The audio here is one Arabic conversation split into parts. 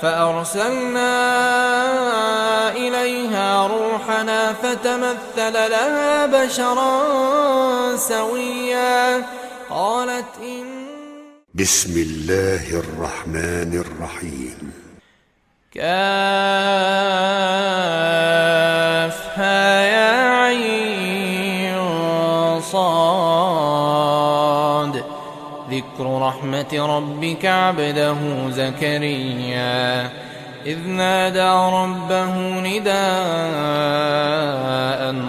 فأرسلنا إليها روحنا فتمثل لها بشرا سويا. قالت بسم الله الرحمن الرحيم. كافها يا عين صاد. ذكر رحمة ربك عبده زكريا إذ نادى ربه نداء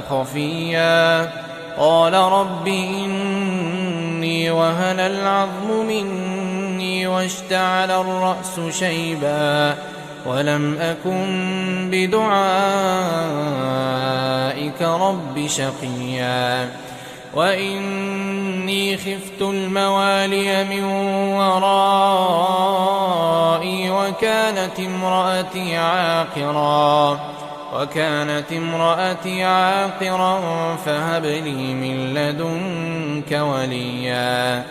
خفيا قال رب إني وهن العظم مني واشتعل الرأس شيبا ولم أكن بدعائك رب شقيا وإني خفت الموالي من ورائي وكانت امرأتي عاقرا فهب لي من لدنك وليا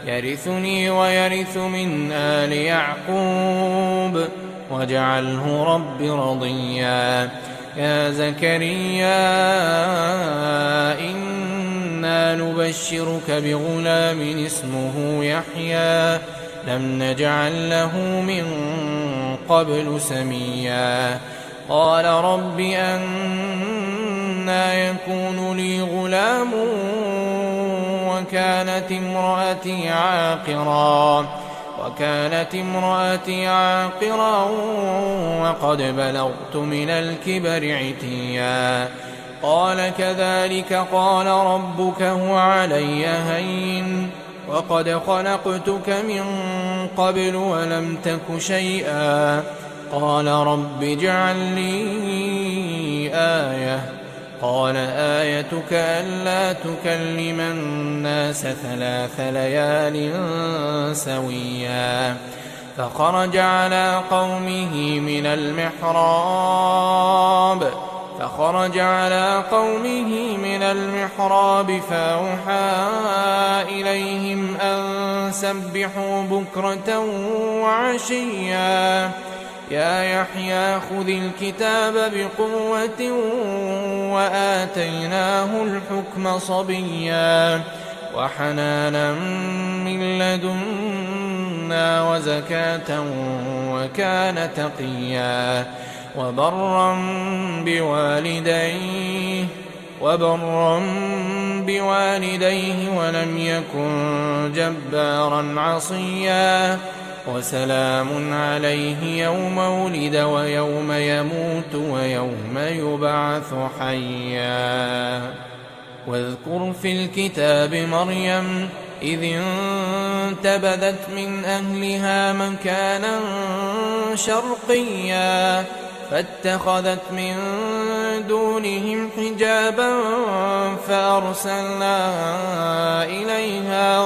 يرثني ويرث من آل يعقوب واجعله رب رضيا. يا زكريا إنا نبشرك بغلام اسمه يحيى لم نجعل له من قبل سميا. قال رب أنى يكون لي غلام وكانت امرأتي عاقرا وقد بلغت من الكبر عتيا. قال كذلك قال ربك هو علي هين وقد خلقتك من قبل ولم تك شيئا. قال رب اجعل لي آية. قال آيتك ألا تكلم الناس 3 ليال سويا. فخرج على قومه من المحراب فأوحى إليهم أن سبحوا بكرة وعشيا. يا يحيى خذ الكتاب بقوة وآتيناه الحكم صبيا وحنانا من لدنا وزكاة وكان تقيا وبرا بوالديه ولم يكن جبارا عصيا. وسلام عليه يوم ولد ويوم يموت ويوم يبعث حيا. واذكر في الكتاب مريم إذ انتبذت من أهلها مكانا شرقيا فاتخذت من دونهم حجابا فأرسلنا إليها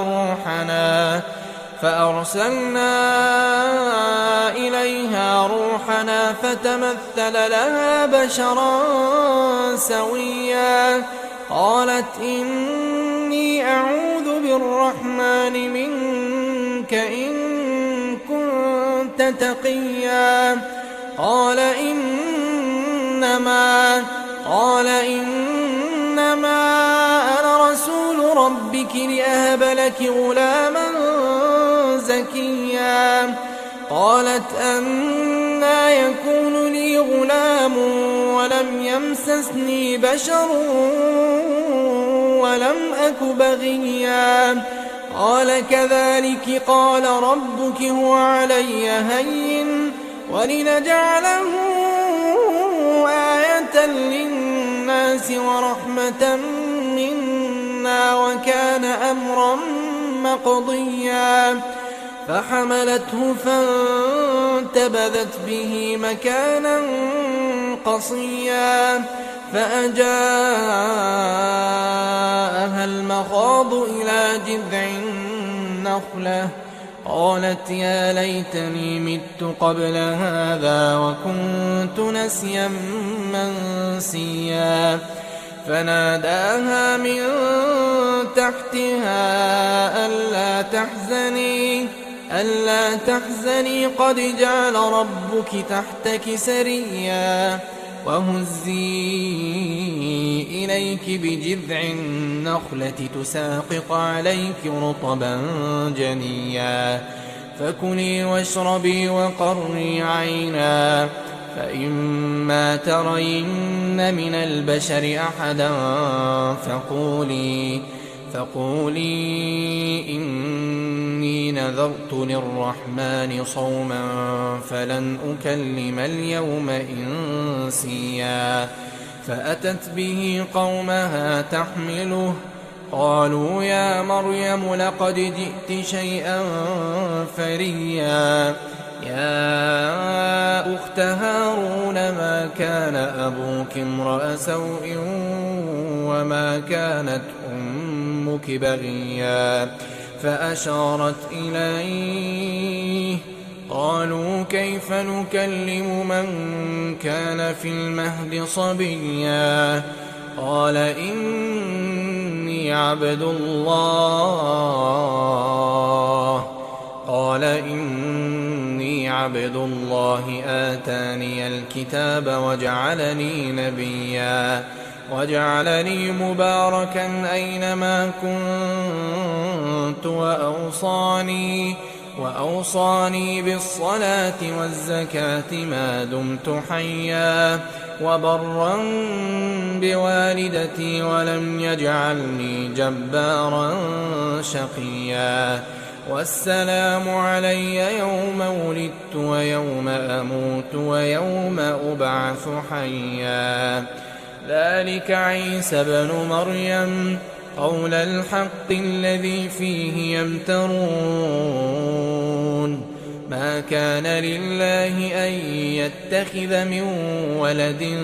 روحنا فتمثل لها بشرا سويا. قالت إني أعوذ بالرحمن منك إن كنت تقيا. قال إنما أنا رسول ربك لأهب لك غلاما زكيا. قالت أنى يكون لي غلام ولم يمسسني بشر ولم أك بغيا. قال كذلك قال ربك هو علي هين ولنجعله آية للناس ورحمة منا وكان أمرا مقضيا. فحملته فانتبذت به مكانا قصيا فأجاءها المخاض إلى جذع النخلة قالت يا ليتني مت قبل هذا وكنت نسيا منسيا. فناداها من تحتها ألا ألا تحزني قد جعل ربك تحتك سريا وهزي إليك بجذع النخلة تساقط عليك رطبا جنيا فكلي واشربي وقري عينا فإما ترين من البشر أحدا فقولي إني نذرت للرحمن صوما فلن أكلم اليوم إنسيا فأتت به قومها تحمله قالوا يا مريم لقد جئت شيئا فريا يا أخت هارون ما كان أبوك امرأ سوء وما كانت أمك بغيا فأشارت إليه قالوا كيف نكلم من كان في المهد صبيا قال إني عبد الله آتاني الكتاب وجعلني نبيا وجعلني مباركا أينما كنت وأوصاني بالصلاة والزكاة ما دمت حيا وبرا بوالدتي ولم يجعلني جبارا شقيا والسلام علي يوم ولدت ويوم أموت ويوم أبعث حيا ذلك عيسى بن مريم قول الحق الذي فيه يمترون ما كان لله أن يتخذ من ولد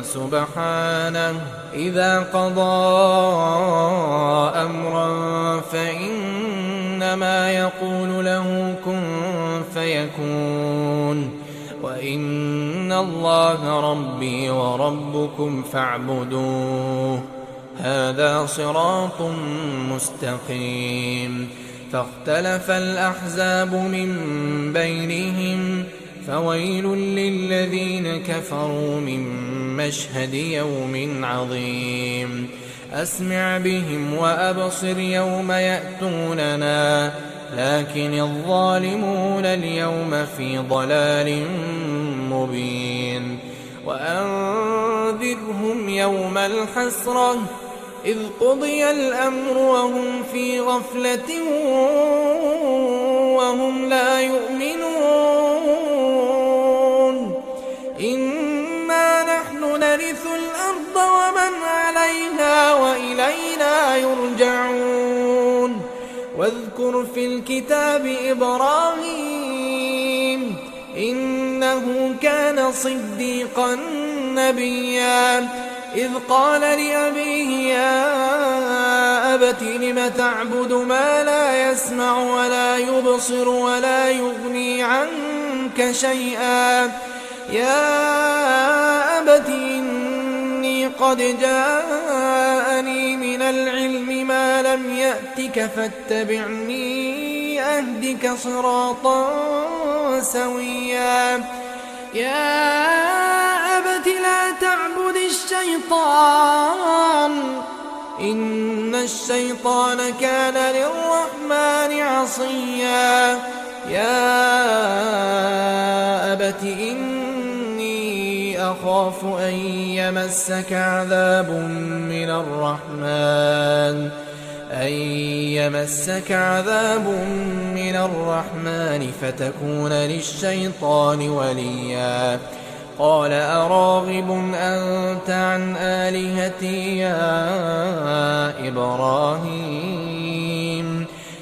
سبحانه إذا قضى أمرا فإنما يقول له كن فيكون وإن الله ربي وربكم فاعبدوه هذا صراط مستقيم فاختلف الأحزاب من بينهم فويل للذين كفروا من مشهد يوم عظيم أسمع بهم وأبصر يوم يأتوننا لكن الظالمون اليوم في ضلال مبين وأنذرهم يوم الحسرة إذ قضي الأمر وهم في غفلة وهم لا يؤمنون إنا نحن نرث الأرض ومن عليها وإلينا يرجعون واذكر في الكتاب إبراهيم إنه كان صديقا نبيا إذ قال لأبيه يا أبت لم تعبد ما لا يسمع ولا يبصر ولا يغني عنك شيئا يا أبت إني قد جاءني من العلم ما لم يأتك فاتبعني أهدك صراطا سويا يا أبت لا تعبد الشيطان إن الشيطان كان للرحمن عصيا يا أبت إني أخاف أن يمسك عذاب من الرحمن فتكون للشيطان وليا قال أراغب أنت عن آلهتي يا إبراهيم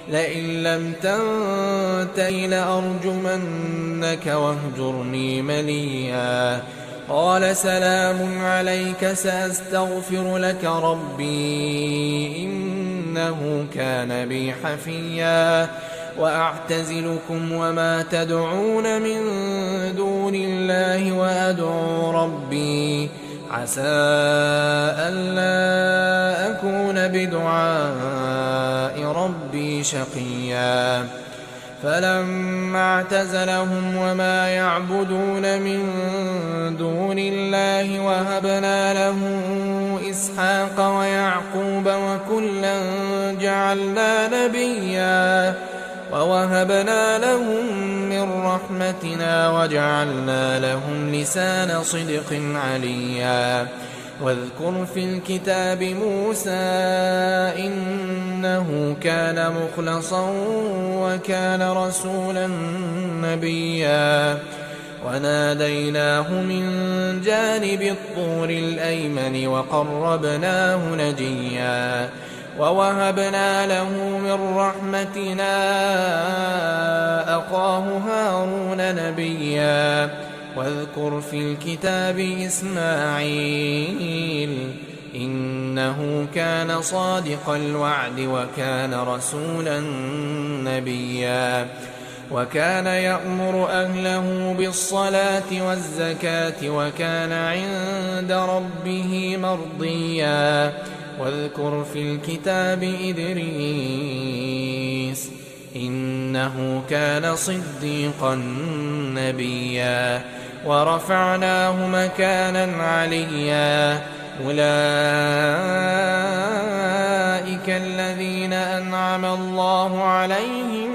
لئن لم تنته لأرجمنك واهجرني مليا قال سلام عليك سأستغفر لك ربي إنه كان بي حفيا وأعتزلكم وما تدعون من دون الله وأدعو ربي عسى ألا أكون بدعاء ربي شقيا فلما اعتزلهم وما يعبدون من دون الله وهبنا له إسحاق ويعقوب وكلا جعلنا نبيا ووهبنا لهم من رحمتنا وجعلنا لهم لسان صدق عليا. واذكر في الكتاب موسى إنه كان مخلصا وكان رسولا نبيا وناديناه من جانب الطور الأيمن وقربناه نجيا ووهبنا له من رحمتنا أخاه هارون نبيا. واذكر في الكتاب إسماعيل إنه كان صادق الوعد وكان رسولا نبيا وكان يأمر أهله بالصلاة والزكاة وكان عند ربه مرضيا. واذكر في الكتاب إدريس إنه كان صديقا نبيا ورفعناه مكانا عليا. أولئك الذين أنعم الله عليهم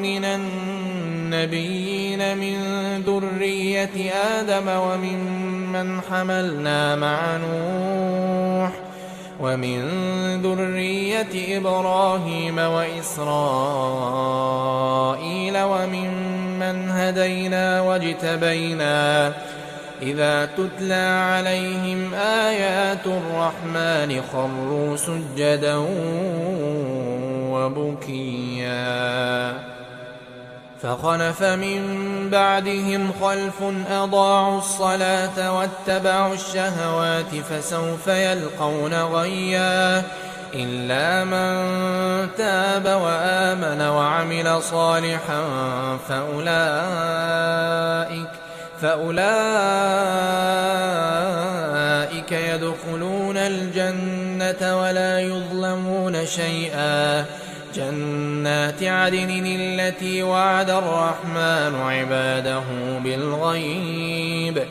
من النبيين من ذرية آدم وممن حملنا مع نوح ومن ذرية إبراهيم وإسرائيل وممن هدينا واجتبينا إذا تتلى عليهم آيات الرحمن خروا سجدا وبكيا. فخلف من بعدهم خلف أضاعوا الصلاة واتبعوا الشهوات فسوف يلقون غيا إلا من تاب وآمن وعمل صالحا فأولئك يدخلون الجنة ولا يظلمون شيئا. جنات عدن التي وعد الرحمن عباده بالغيب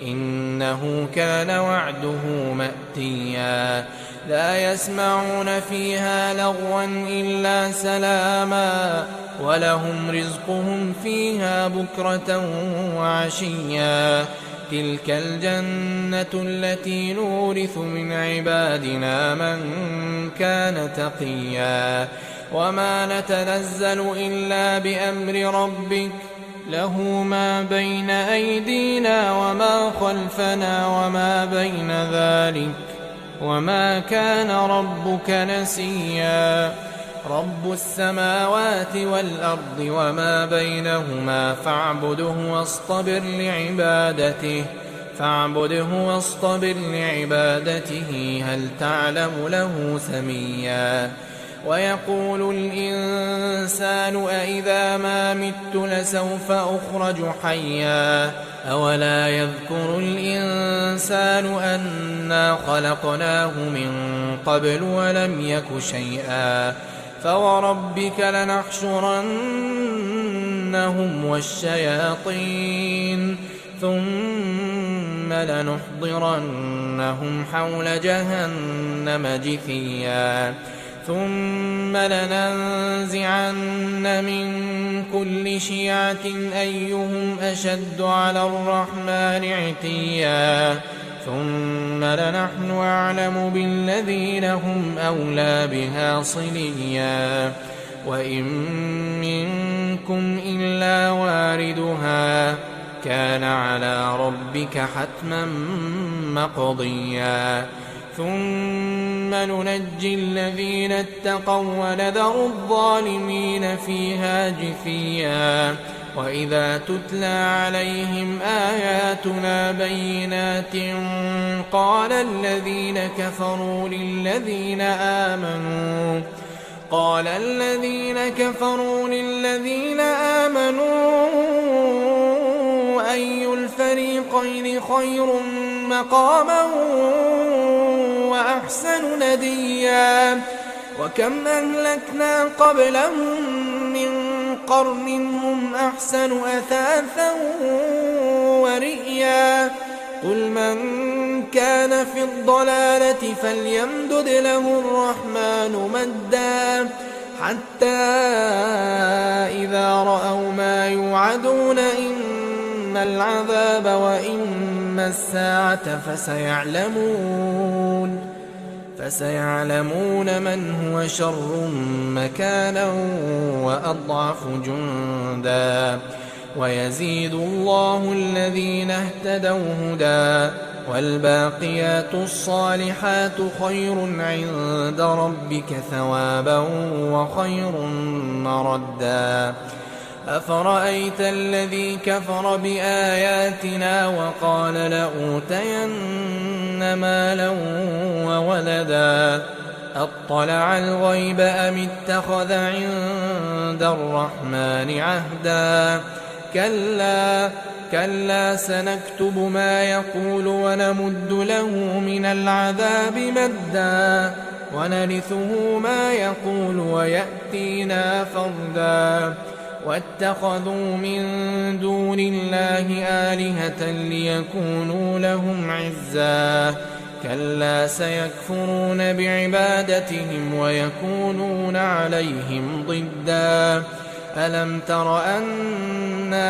إنه كان وعده مأتيا. لا يسمعون فيها لغوا إلا سلاما ولهم رزقهم فيها بكرة وعشيا. تلك الجنة التي نورث من عبادنا من كان تقيا. وما نتنزل إلا بأمر ربك له ما بين أيدينا وما خلفنا وما بين ذلك وما كان ربك نسيا. رب السماوات والأرض وما بينهما فاعبده واصطبر لعبادته هل تعلم له سميا. ويقول الإنسان أإذا ما مت لسوف أخرج حيا أولا يذكر الإنسان أنا خلقناه من قبل ولم يك شيئا. فوربك لنحشرنهم والشياطين ثم لنحضرنهم حول جهنم جثيا. ثم لننزعن من كل شيعة أيهم أشد على الرحمن عتيا. ثم لنحن أعلم بالذين هم أولى بها صليا. وإن منكم إلا واردها كان على ربك حتما مقضيا. ثم ننجي الذين اتقوا ونذر الظالمين فيها جثيا. وإذا تتلى عليهم آياتنا بينات قال الذين كفروا للذين آمنوا أي الفريقين خير مقاما وأحسن نديا. وكم أهلكنا قبلهم من قرن هم أحسن أثاثا ورئيا قل من كان في الضلالة فليمدد له الرحمن مدا حتى إذا رأوا ما يوعدون إما العذاب وإما الساعة فسيعلمون من هو شر مكانا وأضعف جندا ويزيد الله الذين اهتدوا هدى والباقيات الصالحات خير عند ربك ثوابا وخير مردا أفرأيت الذي كفر بآياتنا وقال لأوتين مالا وولدا أطلع الغيب أم اتخذ عند الرحمن عهدا كلا سنكتب ما يقول ونمد له من العذاب مدا ونرثه ما يقول ويأتينا فردا واتخذوا من دون الله آلهة ليكونوا لهم عزا كلا سيكفرون بعبادتهم ويكونون عليهم ضدا ألم تر أنا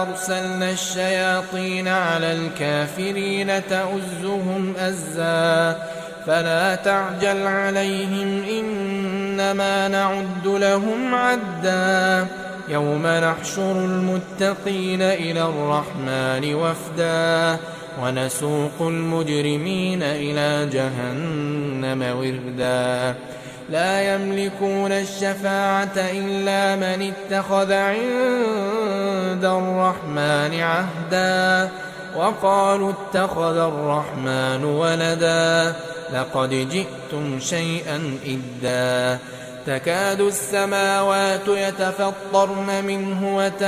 أرسلنا الشياطين على الكافرين تؤزهم أزا فلا تعجل عليهم إنما نعد لهم عدا يوم نحشر المتقين إلى الرحمن وفدا ونسوق المجرمين إلى جهنم وردا لا يملكون الشفاعة إلا من اتخذ عند الرحمن عهدا وقالوا اتخذ الرحمن ولدا لقد جئتم شيئا إدا تكاد السماوات يتفطرن منه وتنشق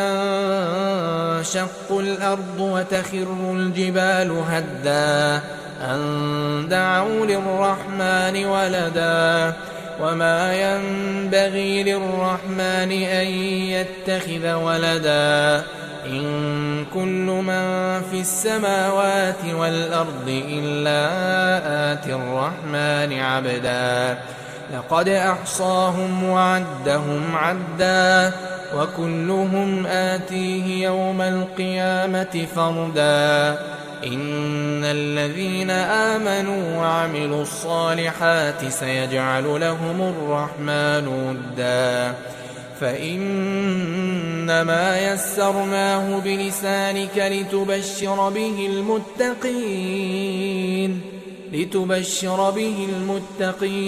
الأرض وتخر الجبال هدا أن دعوا للرحمن ولدا وما ينبغي للرحمن أن يتخذ ولدا إن كل من في السماوات والأرض إلا آتي الرحمن عبدا لقد أحصاهم وعدهم عدا وكلهم آتيه يوم القيامة فردا إن الذين آمنوا وعملوا الصالحات سيجعل لهم الرحمن ودا فإنما يسرناه بلسانك لتبشر به المتقين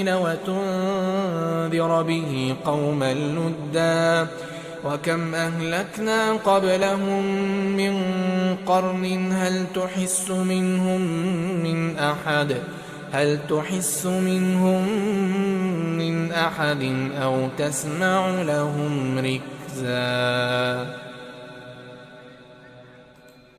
وتنذر به قوما لدا وكم أهلكنا قبلهم من قرن هل تحس منهم من أحد أو تسمع لهم ركزا